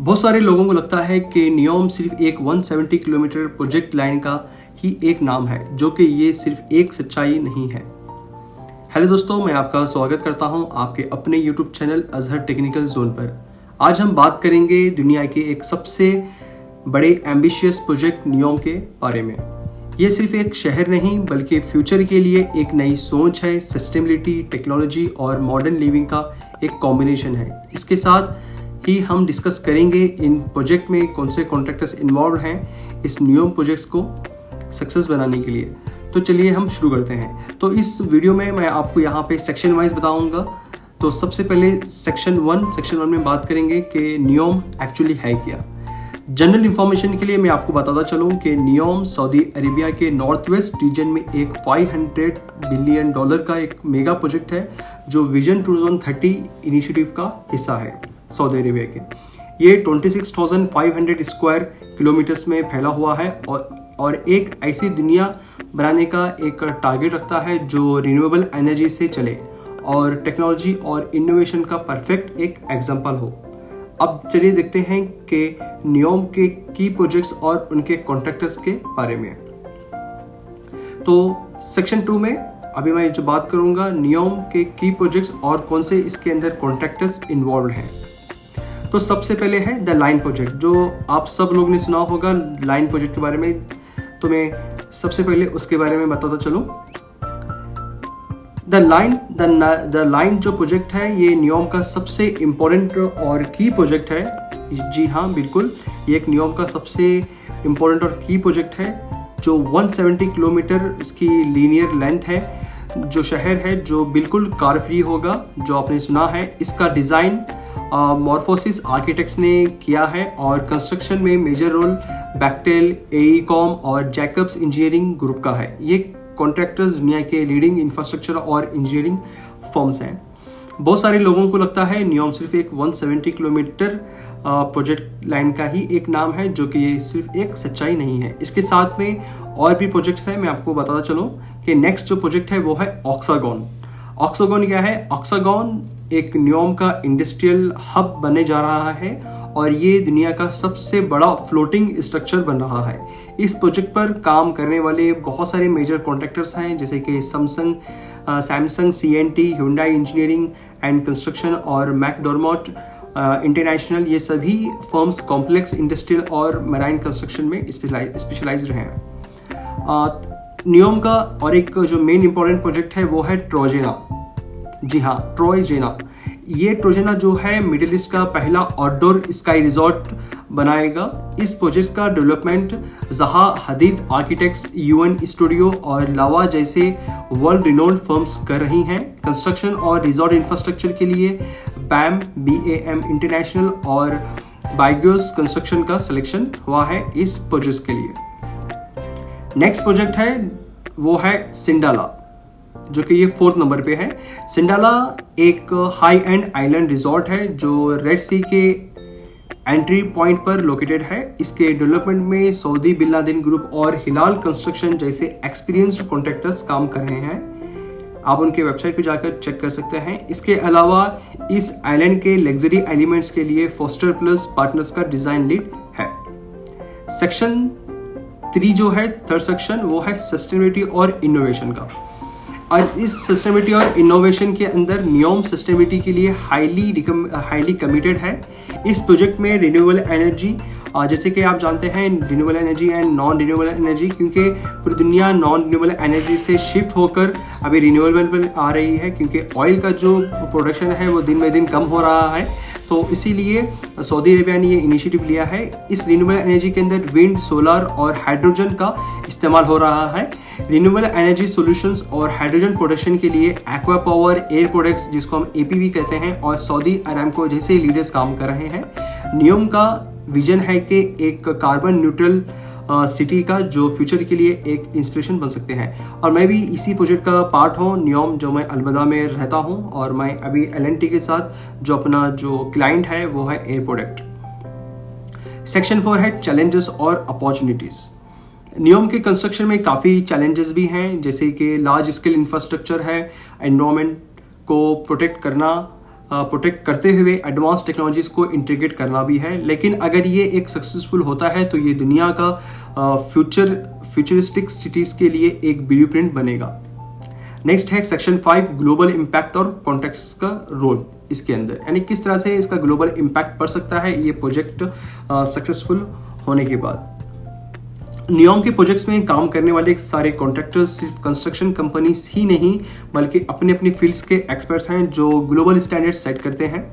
बहुत सारे लोगों को लगता है कि नियोम सिर्फ एक 170 किलोमीटर प्रोजेक्ट लाइन का ही एक नाम है, जो कि ये सिर्फ एक सच्चाई नहीं है। हेलो दोस्तों, मैं आपका स्वागत करता हूं आपके अपने YouTube channel Azhar technical zone पर। आज हम बात करेंगे दुनिया के एक सबसे बड़े एम्बिशियस प्रोजेक्ट नियोम के बारे में। ये सिर्फ एक शहर नहीं बल्कि फ्यूचर के लिए एक नई सोच है। सस्टेनेबिलिटी, टेक्नोलॉजी और मॉडर्न लिविंग का एक कॉम्बिनेशन है। इसके साथ ही हम डिस्कस करेंगे इन प्रोजेक्ट में कौन से कॉन्ट्रैक्टर्स इन्वॉल्व हैं इस नियोम प्रोजेक्ट्स को सक्सेस बनाने के लिए। तो चलिए हम शुरू करते हैं। तो इस वीडियो में मैं आपको यहाँ पे सेक्शन वाइज बताऊंगा। तो सबसे पहले सेक्शन वन में बात करेंगे कि नियोम एक्चुअली है क्या। जनरल इंफॉर्मेशन के लिए मैं आपको बताता चलूँ कि नियोम सऊदी अरेबिया के नॉर्थ वेस्ट रीजन में एक $500 बिलियन का एक मेगा प्रोजेक्ट है, जो विजन 2030 इनिशिएटिव का हिस्सा है सऊदी अरेबिया के। ये 26,500 स्क्वायर किलोमीटर्स में फैला हुआ है और एक ऐसी दुनिया बनाने का एक टारगेट रखता है जो रिन्यूएबल एनर्जी से चले और टेक्नोलॉजी और इनोवेशन का परफेक्ट एक एग्जांपल हो। अब चलिए देखते हैं कि नियोम के की प्रोजेक्ट्स और उनके कॉन्ट्रैक्टर्स के बारे में। तो सेक्शन 2 में अभी मैं जो बात करूंगा नियोम के की प्रोजेक्ट्स और कौन से इसके अंदर कॉन्ट्रैक्टर्स इन्वॉल्व हैं। तो सबसे पहले है द लाइन प्रोजेक्ट, जो आप सब लोग ने सुना होगा लाइन प्रोजेक्ट के बारे में। तो मैं सबसे पहले उसके बारे में बताता चलूं। द लाइन जो प्रोजेक्ट है ये नियोम का सबसे इम्पोर्टेंट और की प्रोजेक्ट है। जी हाँ, बिल्कुल, ये एक नियोम का सबसे इम्पोर्टेंट और की प्रोजेक्ट है, जो 170 किलोमीटर इसकी लीनियर लेंथ है। जो शहर है जो बिल्कुल कार फ्री होगा, जो आपने सुना है। इसका डिज़ाइन मॉर्फोसिस आर्किटेक्ट्स ने किया है और कंस्ट्रक्शन में मेजर रोल बैक्टेल, एईकॉम और जैकब्स इंजीनियरिंग ग्रुप का है। ये कॉन्ट्रैक्टर्स दुनिया के लीडिंग इंफ्रास्ट्रक्चर और इंजीनियरिंग फर्म्स हैं। बहुत सारे लोगों को लगता है नियोम सिर्फ एक 170 किलोमीटर प्रोजेक्ट लाइन का ही एक नाम है, जो कि ये सिर्फ एक सच्चाई नहीं है। इसके साथ में और भी प्रोजेक्ट्स हैं। मैं आपको बताता चलूँ कि नेक्स्ट जो प्रोजेक्ट है वो है ऑक्सागॉन। ऑक्सागॉन क्या है? ऑक्सागॉन एक नियोम का इंडस्ट्रियल हब बनने जा रहा है और ये दुनिया का सबसे बड़ा फ्लोटिंग स्ट्रक्चर बन रहा है। इस प्रोजेक्ट पर काम करने वाले बहुत सारे मेजर कॉन्ट्रैक्टर्स हैं, जैसे कि Samsung CNT, Hyundai engineering and construction और मैकडॉर्मोट इंटरनेशनल। ये सभी फर्म्स कॉम्प्लेक्स इंडस्ट्रियल और मैराइन कंस्ट्रक्शन में स्पेशलाइज्ड हैं। नियोम का और एक जो मेन इंपॉर्टेंट प्रोजेक्ट है वो है ट्रोजेना। जी हाँ, ट्रोजेना। ये ट्रोजेना जो है मिडिल ईस्ट का पहला आउटडोर स्काई रिजॉर्ट बनाएगा। इस प्रोजेक्ट का डेवलपमेंट ज़हा हदीद आर्किटेक्ट्स, UN स्टूडियो और लावा जैसे वर्ल्ड रिनोन्ड फर्म्स कर रही हैं। कंस्ट्रक्शन और रिजॉर्ट इंफ्रास्ट्रक्चर के लिए BAM इंटरनेशनल और बाइगोस कंस्ट्रक्शन का सिलेक्शन हुआ है इस प्रोजेक्ट के लिए। नेक्स्ट प्रोजेक्ट है वो है सिंडाला, जो कि ये 4th नंबर पे है। सिंडाला एक हाई एंड आइलैंड रिजॉर्ट है जो रेड सी के एंट्री पॉइंट पर लोकेटेड है। इसके डेवलपमेंट में सऊदी बिन लादेन ग्रुप और हिलाल कंस्ट्रक्शन जैसे एक्सपीरियंस्ड कॉन्ट्रैक्टर्स काम कर रहे हैं। आप उनके वेबसाइट पे जाकर चेक कर सकते हैं। इसके अलावा इस आइलैंड के लग्जरी एलिमेंट्स के लिए फोस्टर प्लस पार्टनर्स का डिजाइन लीड है। सेक्शन 3 जो है, थर्ड सेक्शन, वो है सस्टेनेबिलिटी और इनोवेशन का। और इस सस्टेनेबिलिटी और इनोवेशन के अंदर नियोम सस्टेनेबिलिटी के लिए हाईली कमिटेड है। इस प्रोजेक्ट में रिन्यूएबल एनर्जी, जैसे कि आप जानते हैं renewable energy and non renewable energy, क्योंकि पूरी दुनिया नॉन रिन्यूएबल एनर्जी से शिफ्ट होकर अभी रिन्यूएबल आ रही है, क्योंकि ऑयल का जो प्रोडक्शन है वो दिन में दिन कम हो रहा है। तो इसीलिए सऊदी अरेबिया ने ये इनिशिएटिव लिया है। इस रिन्यूएबल एनर्जी के अंदर विंड, सोलर और हाइड्रोजन का इस्तेमाल हो रहा है। रिन्यूएबल एनर्जी सॉल्यूशंस और हाइड्रोजन प्रोडक्शन के लिए एक्वा पावर, एयर प्रोडक्ट्स जिसको हम APV कहते हैं, और सऊदी अरामको जैसे लीडर्स काम कर रहे हैं। नियोम का विजन है कि एक कार्बन न्यूट्रल सिटी का जो फ्यूचर के लिए एक इंस्पिरेशन बन सकते हैं। और मैं भी इसी प्रोजेक्ट का पार्ट हूँ। नियोम जो मैं अलबदा में रहता हूँ और मैं अभी LNT के साथ जो अपना जो क्लाइंट है वो है एयर प्रोडक्ट। सेक्शन 4 है चैलेंजेस और अपॉर्चुनिटीज। नियोम के कंस्ट्रक्शन में काफ़ी चैलेंजेस भी हैं, जैसे कि लार्ज स्केल इंफ्रास्ट्रक्चर है, एनवायरनमेंट को प्रोटेक्ट करना, प्रोटेक्ट करते हुए एडवांस टेक्नोलॉजीज को इंटीग्रेट करना भी है। लेकिन अगर ये एक सक्सेसफुल होता है तो ये दुनिया का फ्यूचरिस्टिक सिटीज के लिए एक ब्लूप्रिंट बनेगा। नेक्स्ट है सेक्शन 5, ग्लोबल इम्पैक्ट और कॉन्टेक्स्ट का रोल इसके अंदर, यानी किस तरह से इसका ग्लोबल इम्पैक्ट पड़ सकता है ये प्रोजेक्ट सक्सेसफुल होने के बाद। नियोम के प्रोजेक्ट्स में काम करने वाले सारे कॉन्ट्रैक्टर्स सिर्फ कंस्ट्रक्शन कंपनीज ही नहीं बल्कि अपने अपनी फील्ड्स के एक्सपर्ट्स हैं जो ग्लोबल स्टैंडर्ड सेट करते हैं।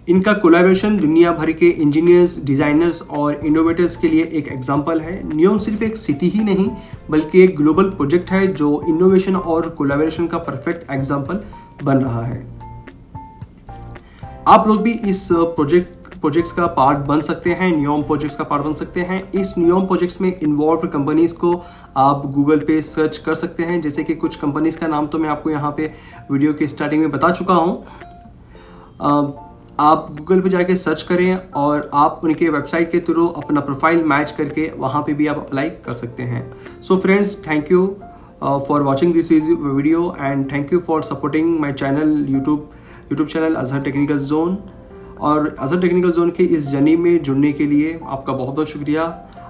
इनका कोलैबोरेशन दुनिया भर के इंजीनियर्स, डिजाइनर्स और इनोवेटर्स के लिए एक एग्जांपल है। नियोम सिर्फ एक सिटी ही नहीं बल्कि एक ग्लोबल प्रोजेक्ट है जो इनोवेशन और कोलैबोरेशन का परफेक्ट एग्जांपल बन रहा है। आप लोग भी इस प्रोजेक्ट्स का पार्ट बन सकते हैं, नियोम प्रोजेक्ट्स का पार्ट बन सकते हैं। इस नियोम प्रोजेक्ट्स में इन्वॉल्व कंपनीज को आप गूगल पे सर्च कर सकते हैं, जैसे कि कुछ कंपनीज का नाम तो मैं आपको यहाँ पे वीडियो के स्टार्टिंग में बता चुका हूँ। आप गूगल पे जाके सर्च करें और आप उनके वेबसाइट के थ्रू अपना प्रोफाइल मैच करके वहाँ पे भी आप अप्लाई कर सकते हैं। So friends, thank you for watching this video and thank you for supporting my channel YouTube channel Azhar technical zone. और अजहर टेक्निकल जोन के इस जर्नी में जुड़ने के लिए आपका बहुत बहुत शुक्रिया।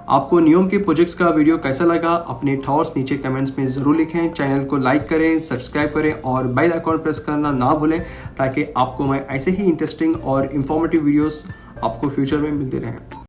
आपको नियोम के प्रोजेक्ट्स का वीडियो कैसा लगा अपने थॉट्स नीचे कमेंट्स में ज़रूर लिखें। चैनल को लाइक करें, सब्सक्राइब करें और बेल आइकॉन प्रेस करना ना भूलें ताकि आपको मैं ऐसे ही इंटरेस्टिंग और इन्फॉर्मेटिव वीडियोस आपको फ्यूचर में मिलते रहें।